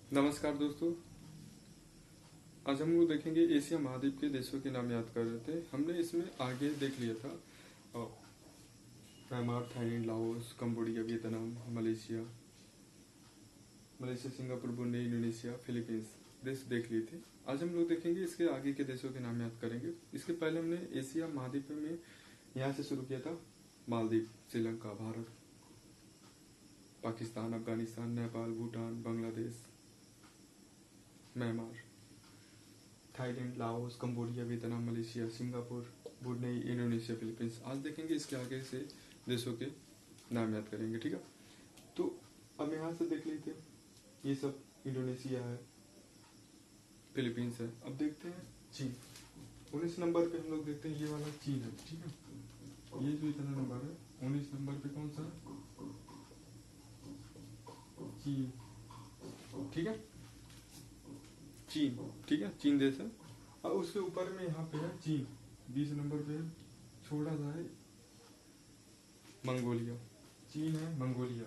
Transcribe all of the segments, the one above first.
नमस्कार दोस्तों। आज हम लोग देखेंगे एशिया महाद्वीप के देशों के नाम याद कर रहे थे। हमने इसमें आगे देख लिया था Myanmar, Thailand, Laos, Cambodia, Vietnam, Malaysia, Singapore, Brunei, Indonesia, Philippines देश देख लिए थे। आज हम लोग देखेंगे इसके आगे के देशों के नाम याद करेंगे। इसके पहले हमने एशिया महाद्वीप में यहाँ से शुरू किया था। Maldives, Sri Lanka, Bharat, Pakistan, Afghanistan, Nepal, Bhutan, Bangladesh, Myanmar, Thailand, Laos, Cambodia, Vietnam, Malaysia, Singapore, Brunei, Indonesia, Philippines. आज देखेंगे इसके आगे से देशों के नाम याद करेंगे, ठीक है। तो अब यहाँ से देख लेते हैं, ये सब इंडोनेशिया है, फिलीपींस है। अब देखते हैं चीन। 19 नंबर पे हम लोग देखते हैं, ये वाला चीन है, ठीक है। ये जो इतना नंबर है 19 नंबर पे कौन सा है? चीन, ठीक है। चीन, ठीक है, चीन देश है। और उसके ऊपर में यहाँ पे है चीन, 20 नंबर पे छोटा सा है मंगोलिया। चीन है, मंगोलिया,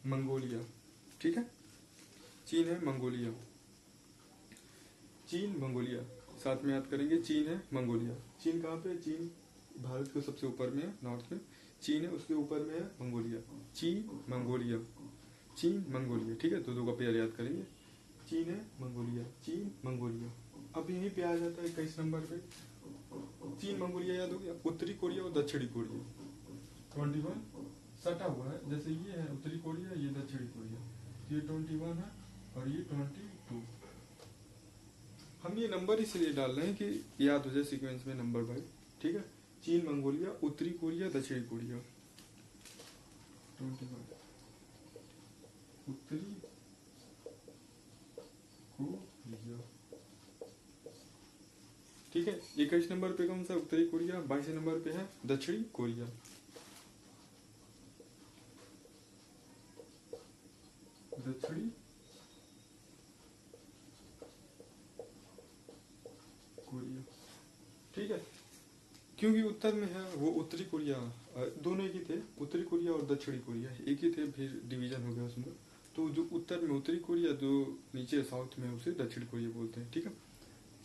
मंगोलिया, ठीक है। चीन है, मंगोलिया, चीन, मंगोलिया साथ में याद करेंगे। चीन है, मंगोलिया। चीन कहाँ पे? चीन भारत के सबसे ऊपर में है, नॉर्थ में चीन है, उसके ऊपर में है मंगोलिया। चीन, मंगोलिया, चीन, मंगोलिया, ठीक है। दो का पेयर याद करेंगे। चीन है, मंगोलिया, चीन, मंगोलिया। अब यहीं पे आ जाता है 21 नंबर पे। चीन, मंगोलिया याद हो गया। उत्तरी कोरिया और दक्षिणी कोरिया 21 सटा हुआ है। जैसे ये है उत्तरी कोरिया, ये दक्षिणी कोरिया, ये 21 है और ये 22। हम ये नंबर इसलिए डाल रहे हैं कि याद हो जाए सीक्वेंस में नंबर वाइज, ठीक है। चीन, मंगोलिया, उत्तरी कोरिया, दक्षिणी कोरिया। 21 उत्तरी कोरिया, ठीक है। 21 नंबर पे कौन सा? उत्तरी कोरिया। 22 नंबर पे है दक्षिणी कोरिया। दक्षिणी कोरिया, ठीक है। क्योंकि उत्तर में है वो उत्तरी कोरिया, दोनों एक ही थे, उत्तरी कोरिया और दक्षिणी कोरिया एक ही थे, फिर डिवीजन हो गया उसमें। तो जो उत्तर में उत्तरी कोरिया, जो नीचे साउथ में उसे दक्षिण कोरिया बोलते हैं, ठीक है।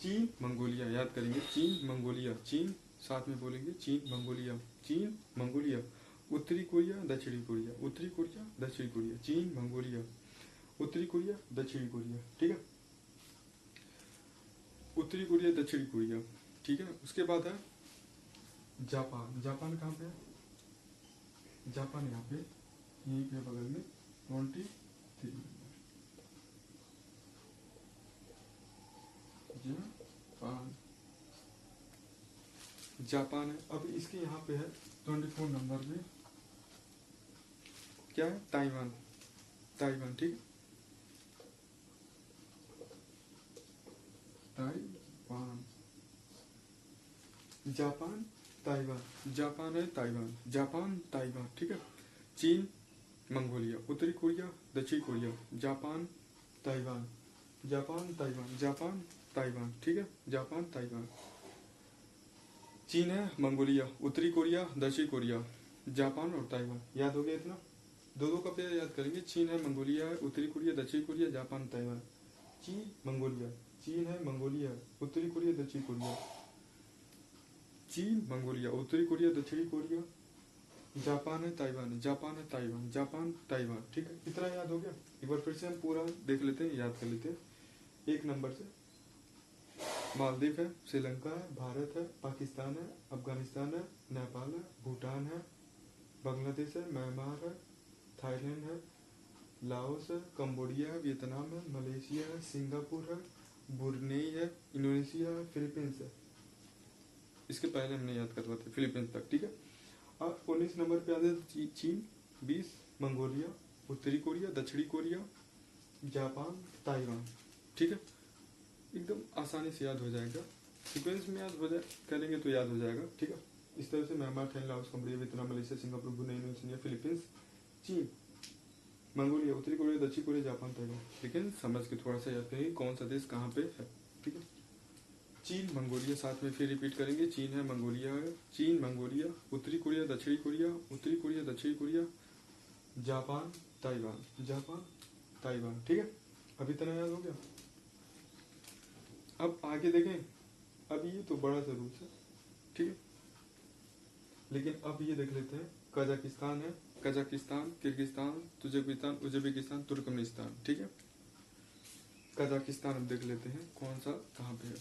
चीन, मंगोलिया याद करेंगे। चीन, मंगोलिया, चीन साथ में बोलेंगे। चीन, मंगोलिया, चीन, मंगोलिया, उत्तरी कोरिया, दक्षिणी कोरिया, उत्तरी कोरिया, दक्षिणी कोरिया, चीन, मंगोलिया, उत्तरी कोरिया, दक्षिणी कोरिया, ठीक है। उत्तरी कोरिया, दक्षिणी कोरिया, ठीक है। उसके बाद है जापान। जापान कहाँ पे है? जापान यहाँ पे, यहीं पे बगल में 23 जापान, जापान है। अब इसके यहाँ पे है 24 नंबर पे क्या है? ताइवान, ताइवान, ठीक है। ताइवान, जापान, ताइवान, जापान है, ताइवान, जापान, ताइवान, ठीक है। चीन, मंगोलिया, उत्तरी कोरिया, दक्षिणी Korea, Japan, Taiwan, Japan, Taiwan, Japan, Taiwan, ठीक है। जापान, ताइवान, चीन है, मंगोलिया, उत्तरी कोरिया, दक्षिणी कोरिया, जापान और ताइवान। याद हो गया इतना? दो का पेयर याद करेंगे। चीन है, मंगोलिया है, उत्तरी कोरिया, दक्षिणी कोरिया, जापान, ताइवान। चीन, मंगोलिया, चीन है, मंगोलिया, उत्तरी कोरिया, दक्षिणी कोरिया, चीन, मंगोलिया, उत्तरी कोरिया, दक्षिणी कोरिया, जापान है, ताइवान है, जापान है, ताइवान, जापान, ताइवान, ठीक है। इतना याद हो गया। एक बार फिर से हम पूरा देख लेते हैं, याद कर लेते हैं। एक नंबर से मालदीव है, श्रीलंका है, भारत है, पाकिस्तान है, अफगानिस्तान है, नेपाल है, भूटान है, बांग्लादेश है, म्यांमार है, थाईलैंड है, लाओस है, कंबोडिया है, वियतनाम है, मलेशिया है, सिंगापुर है, ब्रुनेई है, इंडोनेशिया है, फिलीपींस है। इसके पहले हमने याद करवा थे फिलीपींस तक, ठीक है। और 19 नंबर पे आते हैं चीन, 20 मंगोलिया, उत्तरी कोरिया, दक्षिणी कोरिया, जापान, ताइवान, ठीक है। एकदम आसानी से याद हो जाएगा, सीक्वेंस में याद हो जाए करेंगे तो याद हो जाएगा, ठीक है। इस तरह से Myanmar, Thailand, Laos, Cambodia, Vietnam, Malaysia, Singapore, Brunei, Indonesia, Philippines, चीन, मंगोलिया, उत्तरी कोरिया, दक्षिणी कोरिया, जापान, ताइवान। लेकिन समझ के थोड़ा सा याद करेंगे कौन सा देश कहाँ पे है, ठीक है। चीन मंगोलिया, साथ में फिर रिपीट करेंगे। चीन है, मंगोलिया है, चीन मंगोलिया, उत्तरी कोरिया दक्षिणी कोरिया, उत्तरी कोरिया दक्षिणी Korea, Japan Taiwan, Japan Taiwan. ठीक है, अभी इतना याद हो गया। अब आगे देखें, अब ये तो बड़ा सा रूल्स है, ठीक है, लेकिन अब ये देख लेते हैं। कजाकिस्तान है, Kazakhstan, Kyrgyzstan, Turkmenistan, Uzbekistan, Turkmenistan. ठीक है, कजाकिस्तान अब देख लेते हैं कौन सा कहाँ पे है।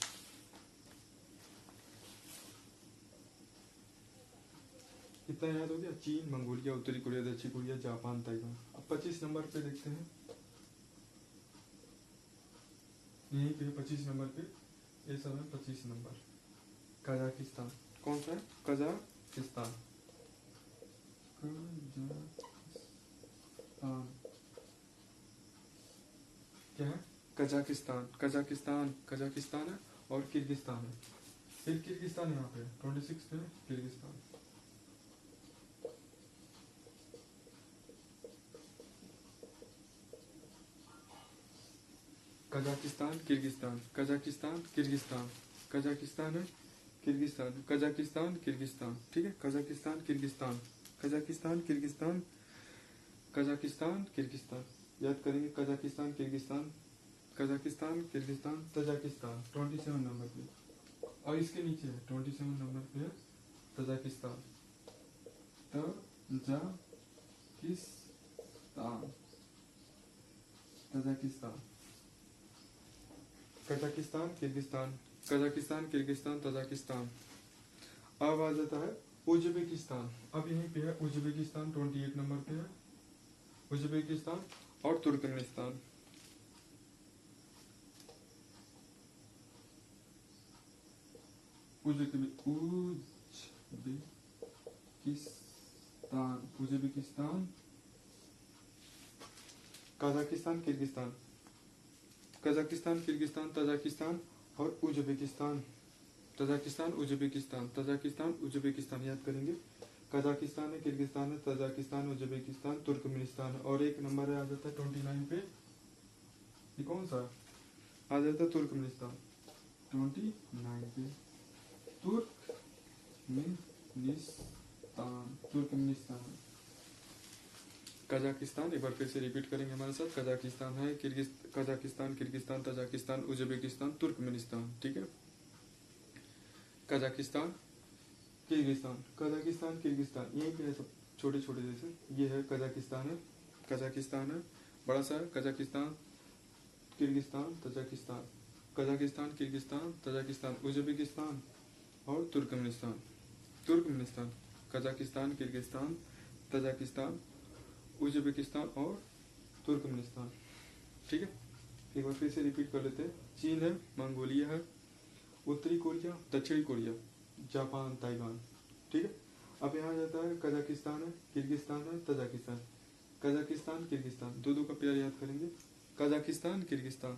कितना याद हो गया? चीन, मंगोलिया, उत्तरी कोरिया, दक्षिण कोरिया, जापान, ताइवान। अब 25 नंबर पे देखते हैं, यहीं पे 25 नंबर पे, ये सब है 25 नंबर। कजाकिस्तान कौन सा है? कजाकिस्तान, कजाकिस्तान क्या है? कजाकिस्तान, कजाकिस्तान, कजाकिस्तान है और किर्गिस्तान है। फिर किर्गिस्तान यहाँ पे 26 पे है Kyrgyzstan. Kazakhstan, Kyrgyzstan, Kazakhstan, Kyrgyzstan, Kazakhstan है, किर्गिस्तान, कजाकिस्तान, किर्गिस्तान। ठीक है, Kazakhstan, Kyrgyzstan, Kazakhstan, Kyrgyzstan, Kazakhstan, Kyrgyzstan. याद करेंगे, Kazakhstan, Kyrgyzstan, Kazakhstan, Kyrgyzstan, Tajikistan 27 number पे, और इसके नीचे है 27 नंबर पे है Tajikistan, Tajikistan, Tajikistan, Kazakhstan, Kyrgyzstan, Kazakhstan, Kyrgyzstan, Tajikistan. अब आ जाता है उज्बेकिस्तान। अब यहीं पे है उज्बेकिस्तान, 28 नंबर पे है उज्बेकिस्तान और Turkmenistan. Uzbekistan, Uzbekistan, Kazakhstan, Kyrgyzstan, Kazakhstan, Kyrgyzstan, Tajikistan और Uzbekistan, Tajikistan, Uzbekistan, Tajikistan, Uzbekistan. याद करेंगे, कजाकिस्तान है, किर्गिस्तान है, तजाकिस्तान, उज्बेकिस्तान, तुर्कमेनिस्तान। और एक नंबर है आ जाता है 29 पे, ये कौन सा आ जाता है? तुर्कमेनिस्तान, 29 पे तुर्कमेनिस्तान, तुर्कमेनिस्तान। कजाकिस्तान एक बार फिर से रिपीट करेंगे हमारे साथ। कजाकिस्तान है, Kazakhstan, Kyrgyzstan, Tajikistan, Uzbekistan, Turkmenistan. ठीक है, कजाकिस्तान, किर्गिस्तान, कजाकिस्तान, किर्गिस्तान, यहीं पे है सब छोटे छोटे देश है। ये है कजाकिस्तान है, कजाकिस्तान है बड़ा सा है, Kazakhstan, Kyrgyzstan, Tajikistan, Kazakhstan, Kyrgyzstan, Tajikistan, Uzbekistan और Turkmenistan, Turkmenistan, Kazakhstan, Kyrgyzstan, Tajikistan, Uzbekistan और तुर्कमेनिस्तान। ठीक है, एक बार फिर से रिपीट कर लेते हैं। चीन है, मंगोलिया है, उत्तरी कोरिया, दक्षिणी कोरिया, जापान, ताइवान। ठीक है, अब यहाँ जाता है कजाकिस्तान है, किर्गिस्तान है, तजाकिस्तान, कजाकिस्तान, किर्गिस्तान, दो दो का पेयर याद करेंगे। Kazakhstan, Kyrgyzstan,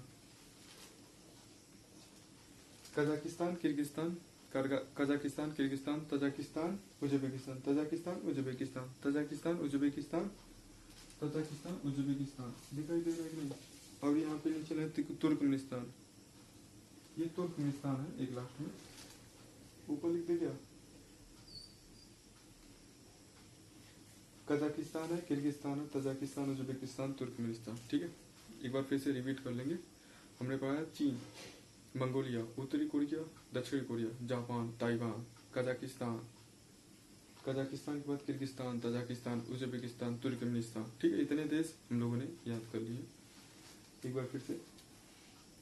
Kazakhstan, Kyrgyzstan, Kazakhstan, Kyrgyzstan, Tajikistan, Uzbekistan, Tajikistan, Uzbekistan, Tajikistan, Uzbekistan, Tajikistan, Uzbekistan. दिखाई दे रहा है नहीं? और यहाँ पे नीचे है तुर्कमेनिस्तान, ये तुर्कमेनिस्तान है एक लास्ट में, ऊपर लिख दे क्या? कजाकिस्तान है, किर्गिस्तान है, तजाकिस्तान, उज्बेकिस्तान, तुर्कमेनिस्तान। ठीक है, एक बार फिर से रिपीट कर लेंगे। हमने पढ़ा चीन, मंगोलिया, उत्तरी कोरिया, दक्षिणी Korea, Japan, Taiwan, Kazakhstan, Kazakhstan के बाद किर्गिस्तान, तजाकिस्तान, उज्बेकिस्तान, तुर्कमेनिस्तान। ठीक है, इतने देश हम लोगों ने याद कर लिए। एक बार फिर से,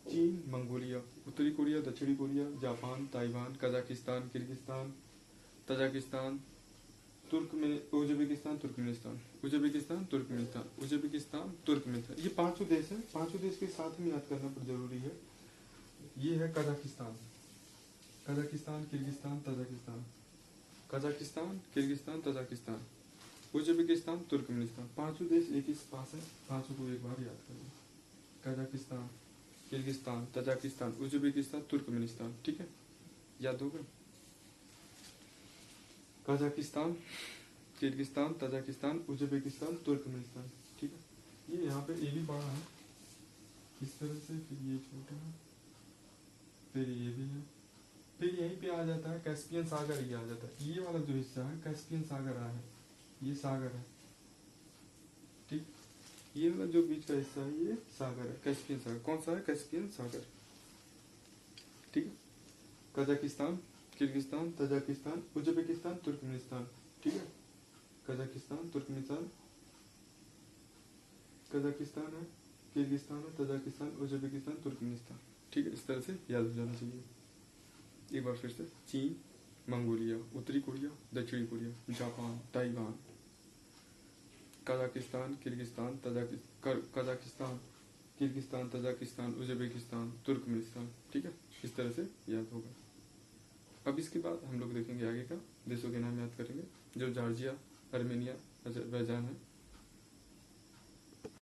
चीन, मंगोलिया, उत्तरी कोरिया, दक्षिणी Korea, Japan, Taiwan, Kazakhstan, Kyrgyzstan, Tajikistan, Uzbekistan, Turkmenistan, Uzbekistan, Turkmenistan, Uzbekistan, Turkmenistan. ये पांचों देश है, पांचों देश के साथ में याद करना पर जरूरी है। ये है Kazakhstan, Kazakhstan, Kyrgyzstan, Tajikistan, Kazakhstan, Kyrgyzstan, Tajikistan, Uzbekistan, Turkmenistan. पांचों देश एक ही पास है, पांचों को एक बार याद करें। Kazakhstan, Kyrgyzstan, Tajikistan, Uzbekistan, Turkmenistan. ठीक है, याद होगा। Kazakhstan, Kyrgyzstan, Tajikistan, Uzbekistan, Turkmenistan. ठीक है, ये यहाँ पे ये भी बड़ा है इस तरह से, फिर ये छोटा है, फिर ये भी है, फिर यहीं पे आ जाता है कैस्पियन सागर, ये आ जाता है, ये वाला जो हिस्सा है कैस्पियन सागर आ है, ये सागर है, ठीक। ये वाला जो बीच का हिस्सा है ये सागर है, कैस्पियन सागर। कौन सा है? कैस्पियन सागर, ठीक है। Kazakhstan, Kyrgyzstan, Tajikistan, Uzbekistan, Turkmenistan, ठीक है। कजाकिस्तान, तुर्कमेनिस्तान, कजाकिस्तान है, किर्गिस्तान है, तजाकिस्तान, उज्बेकिस्तान, तुर्कमेनिस्तान, ठीक है। इस तरह से याद हो जाना चाहिए। एक बार फिर से, चीन, मंगोलिया, उत्तरी कोरिया, दक्षिणी Korea, Japan, Taiwan, Kazakhstan, Kyrgyzstan, Kazakhstan, Kyrgyzstan, Tajikistan, Uzbekistan, Turkmenistan, ठीक है। इस तरह से याद होगा। अब इसके बाद हम लोग देखेंगे आगे का, देशों के नाम याद करेंगे, जो जॉर्जिया, आर्मेनिया, अजरबैजान है,